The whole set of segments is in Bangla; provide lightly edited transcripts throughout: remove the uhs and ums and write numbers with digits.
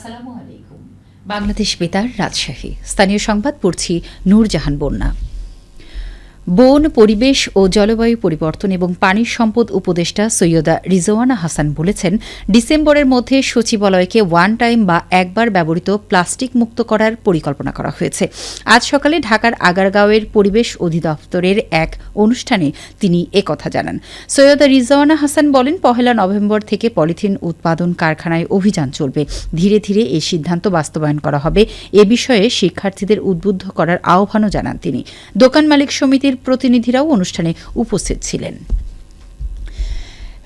আসসালামু আলাইকুম। বাংলাদেশ বেতার, রাজশাহী। স্থানীয় সংবাদ পড়ছি নূরজাহান বন্যা। বন, পরিবেশ ও জলবায়ু পরিবর্তন এবং পানির সম্পদ উপদেষ্টা সৈয়দা রিজওয়ানা হাসান বলেছেন, ডিসেম্বরের মধ্যে সচিবালয়কে ওয়ান টাইম বা একবার ব্যবহৃত প্লাস্টিক মুক্ত করার পরিকল্পনা করা হয়েছে। আজ সকালে ঢাকার আগারগাঁওয়ের পরিবেশ অধিদপ্তরের এক অনুষ্ঠানে তিনি একথা জানান। সৈয়দা রিজওয়ানা হাসান বলেন, 1 নভেম্বর থেকে পলিথিন উৎপাদন কারখানায় অভিযান চলবে। ধীরে ধীরে এই সিদ্ধান্ত বাস্তবায়ন করা হবে। এ বিষয়ে শিক্ষার্থীদের উদ্বুদ্ধ করার আহ্বানও জানান তিনি। দোকান মালিক সমিতির প্রতিনিধিরাও অনুষ্ঠানে উপস্থিত ছিলেন।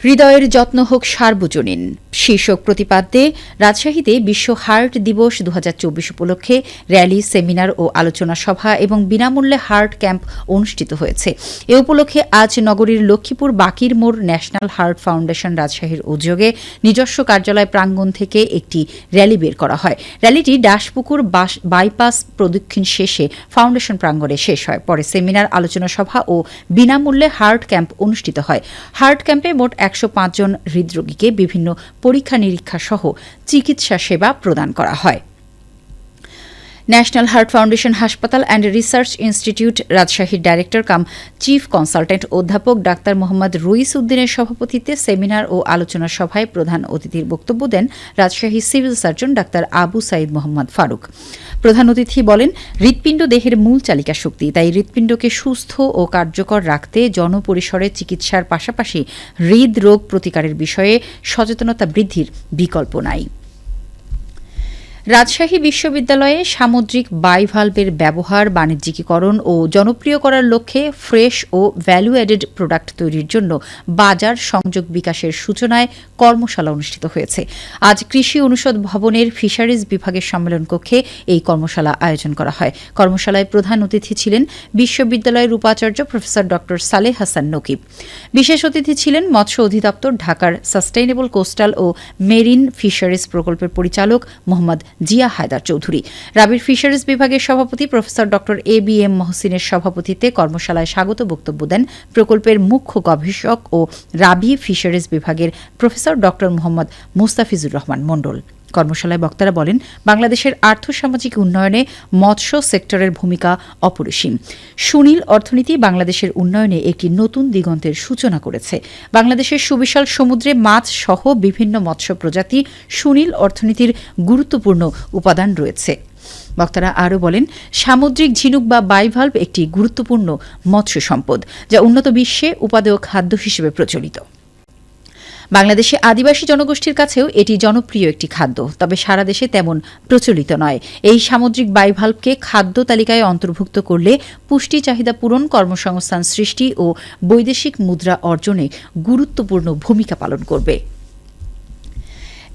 হৃদয়ের যত্ন হোক সার্বজনীন শীর্ষক প্রতিপাদ্যে রাজশাহীতে বিশ্ব হার্ট দিবস 2024 উপলক্ষে র্যালি, সেমিনার ও আলোচনা সভা এবং বিনামূল্যে হার্ট ক্যাম্প অনুষ্ঠিত হয়েছে। এ উপলক্ষে আজ নগরীর লক্ষ্মীপুর বাকির মোড় ন্যাশনাল হার্ট ফাউন্ডেশন রাজশাহীর উদ্যোগে নিজস্ব কার্যালয় প্রাঙ্গণ থেকে একটি র্যালি বের করা হয়। র্যালিটি দাসপুকুর বাইপাস প্রদক্ষিণ শেষে ফাউন্ডেশন প্রাঙ্গণে শেষ হয়। পরে সেমিনার, আলোচনা সভা ও বিনামূল্যে হার্ট ক্যাম্প অনুষ্ঠিত হয়। হার্ট ক্যাম্পে মোট 105 জন হৃদরোগীকে বিভিন্ন পরীক্ষা নিরীক্ষা সহ চিকিৎসা সেবা প্রদান করা হয়। ন্যাশনাল হার্ট ফাউন্ডেশন হাসপাতাল অ্যান্ড রিসার্চ ইনস্টিটিউট রাজশাহীর ডাইরেক্টর কাম চিফ কনসালটেন্ট অধ্যাপক ডাক্তার মোহাম্মদ রুইস উদ্দিনের সভাপতিত্বে সেমিনার ও আলোচনা সভায় প্রধান অতিথির বক্তব্য দেন রাজশাহী সিভিল সার্জন ডাক্তার আবু সাইদ মোহাম্মদ ফারুক। প্রধান অতিথি বলেন, হৃৎপিণ্ড দেহের মূল চালিকা শক্তি, তাই হৃৎপিণ্ডকে সুস্থ ও কার্যকর রাখতে জনপরিসরে চিকিৎসার পাশাপাশি হৃদরোগ প্রতিকারের বিষয়ে সচেতনতা বৃদ্ধির বিকল্প নাই। রাজশাহী বিশ্ববিদ্যালয়ে সামুদ্রিক বাইভালভের ব্যবহার বাণিজ্যিকীকরণ ও জনপ্রিয় করার লক্ষ্যে ফ্রেশ ও ভ্যালু অ্যাডেড প্রোডাক্ট তৈরির জন্য বাজার সংযোগ বিকাশের সূচনায় কর্মশালা অনুষ্ঠিত হয়েছে। আজ কৃষি অনুষদ ভবনের ফিশারিজ বিভাগের সম্মেলন কক্ষে এই কর্মশালা আয়োজন করা হয়। কর্মশালায় প্রধান অতিথি ছিলেন বিশ্ববিদ্যালয়ের উপাচার্য প্রফেসর ড সালেহ হাসান নকিব। বিশেষ অতিথি ছিলেন মৎস্য অধিদপ্তর ঢাকার সাস্টেইনেবল কোস্টাল ও মেরিন ফিশারিজ প্রকল্পের পরিচালক মোহাম্মদ জিয়া হায়দার চৌধুরী। রাবির ফিশারিজ বিভাগের সভাপতি প্রফেসর ড ABM মহসিনের সভাপতিত্বে কর্মশালায় স্বাগত বক্তব্য দেন প্রকল্পের মুখ্য গবেষক ও রাবি ফিশারিজ বিভাগের প্রফেসর ড মোহাম্মদ মুস্তাফিজুর রহমান মণ্ডল। কর্মশালায় বক্তারা বলেন, বাংলাদেশের আর্থসামাজিক উন্নয়নে মৎস্য সেক্টরের ভূমিকা অপরিসীম। সুনীল অর্থনীতি বাংলাদেশের উন্নয়নে একটি নতুন দিগন্তের সূচনা করেছে। বাংলাদেশের সুবিশাল সমুদ্রে মাছ সহ বিভিন্ন মৎস্য প্রজাতি সুনীল অর্থনীতির গুরুত্বপূর্ণ উপাদান রয়েছে। বক্তারা আরও বলেন, সামুদ্রিক ঝিনুক বা বাইভালভ একটি গুরুত্বপূর্ণ মৎস্য সম্পদ, যা উন্নত বিশ্বে উপাদেয় খাদ্য হিসেবে প্রচলিত। বাংলাদেশে আদিবাসী জনগোষ্ঠীর কাছেও এটি জনপ্রিয় একটি খাদ্য, তবে সারা দেশে তেমন প্রচলিত নয়। এই সামুদ্রিক বাইভালভকে খাদ্য তালিকায় অন্তর্ভুক্ত করলে পুষ্টি চাহিদা পূরণ, কর্মসংস্থান সৃষ্টি ও বৈদেশিক মুদ্রা অর্জনে গুরুত্বপূর্ণ ভূমিকা পালন করবে।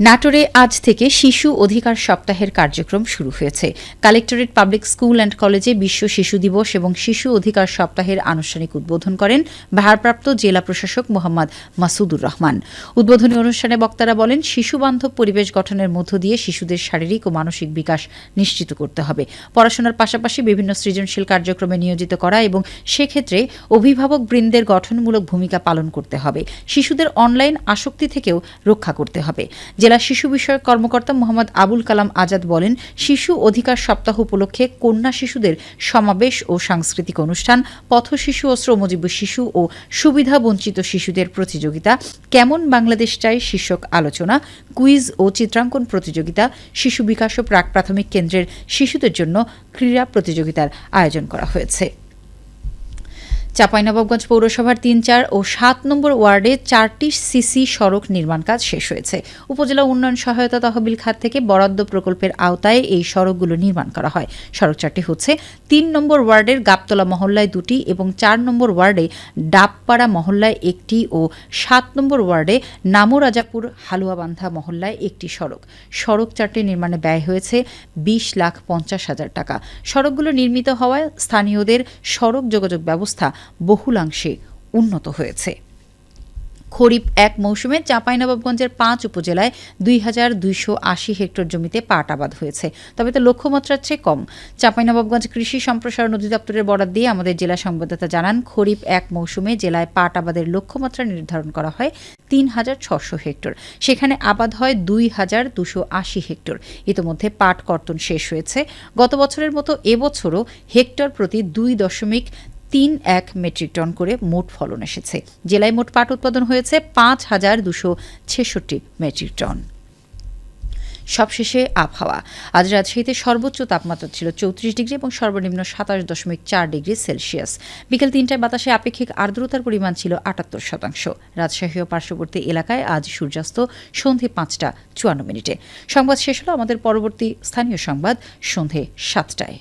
নাটোরে আজ থেকে শিশু অধিকার সপ্তাহের কার্যক্রম শুরু হয়েছে। কালেক্টরেট পাবলিক স্কুল অ্যান্ড কলেজে বিশ্ব শিশু দিবস এবং শিশু অধিকার সপ্তাহের আনুষ্ঠানিক উদ্বোধন করেন ভারপ্রাপ্ত জেলা প্রশাসক মোহাম্মদ মাসুদুর রহমান। উদ্বোধনী অনুষ্ঠানে বক্তারা বলেন, শিশুবান্ধব পরিবেশ গঠনের মধ্য দিয়ে শিশুদের শারীরিক ও মানসিক বিকাশ নিশ্চিত করতে হবে। পড়াশোনার পাশাপাশি বিভিন্ন সৃজনশীল কার্যক্রমে নিয়োজিত করা এবং সেক্ষেত্রে অভিভাবক বৃন্দের গঠনমূলক ভূমিকা পালন করতে হবে। শিশুদের অনলাইন আসক্তি থেকেও রক্ষা করতে হবে। জেলা শিশু বিষয়ক কর্মকর্তা মোহাম্মদ আবুল কালাম আজাদ বলেন, শিশু অধিকার সপ্তাহ উপলক্ষে কন্যা শিশুদের সমাবেশ ও সাংস্কৃতিক অনুষ্ঠান, পথ শিশু ও শ্রমজীবী শিশু ও সুবিধা বঞ্চিত শিশুদের প্রতিযোগিতা, কেমন বাংলাদেশ চাই শীর্ষক আলোচনা, কুইজ ও চিত্রাঙ্কন প্রতিযোগিতা, শিশু বিকাশ ও প্রাক প্রাথমিক কেন্দ্রের শিশুদের জন্য ক্রীড়া প্রতিযোগিতার আয়োজন করা হয়েছে। চাঁপাইনবাবগঞ্জ পৌরসভার 3, 4 ও 7 নম্বর ওয়ার্ডে 4টি সিসি সড়ক নির্মাণ কাজ শেষ হয়েছে। উপজেলা উন্নয়ন সহায়তা তহবিল খাত থেকে বরাদ্দ প্রকল্পের আওতায় এই সড়কগুলো নির্মাণ করা হয়। সড়ক 4টি হচ্ছে 3 নম্বর ওয়ার্ডের গাবতলা মহল্লায় 2টি এবং 4 নম্বর ওয়ার্ডে ডাবপাড়া মহল্লায় 1টি ও 7 নম্বর ওয়ার্ডে নামরাজাপুর হালুয়াবান্ধা মহল্লায় 1টি সড়ক। সড়ক 4টি নির্মাণে ব্যয় হয়েছে 20,50,000 টাকা। সড়কগুলো নির্মিত হওয়ায় স্থানীয়দের সড়ক যোগাযোগ ব্যবস্থা বহুলাংশে উন্নত হয়েছে। খরিফ এক মৌসুমে চাঁপাইনবাবগঞ্জের ৫ উপজেলায় ২,২৮০ হেক্টর জমিতে পাট আবাদ হয়েছে, তবে তা লক্ষ্যমাত্রার চেয়ে কম। চাঁপাইনবাবগঞ্জ কৃষি সম্প্রসারণ অধিদপ্তরের বরাত দিয়ে আমাদের জেলা সংবাদদাতা জানান, খরিফ এক মৌসুমে জেলায় পাট আবাদের লক্ষ্যমাত্রা নির্ধারণ করা হয় ৩,৬০০ হেক্টর, সেখানে আবাদ হয় ২,২৮০ হেক্টর। ইতোমধ্যে পাট কর্তন শেষ হয়েছে। গত বছরের মতো এবছরও হেক্টর প্রতি ২.৩১ মেট্রিক টন করে মোট ফলন এসেছে। জেলায় মোট পাট উৎপাদন হয়েছে ৫,২৬৬ মেট্রিক টন। সবশেষে আবহাওয়া। আজ রাজশাহীতে সর্বোচ্চ তাপমাত্রা ছিল ৩৪ ডিগ্রি এবং সর্বনিম্ন ২৭.৪ ডিগ্রি সেলসিয়াস। বিকেল ৩টায় বাতাসে আপেক্ষিক আর্দ্রতার পরিমাণ ছিল ৭৮%। রাজশাহী ও পার্শ্ববর্তী এলাকায় আজ সূর্যাস্ত সন্ধে ৫টা ৫৪ মিনিটে। সংবাদ শেষ হলো। আমাদের পরবর্তী স্থানীয় সংবাদ সন্ধে ৭টায়।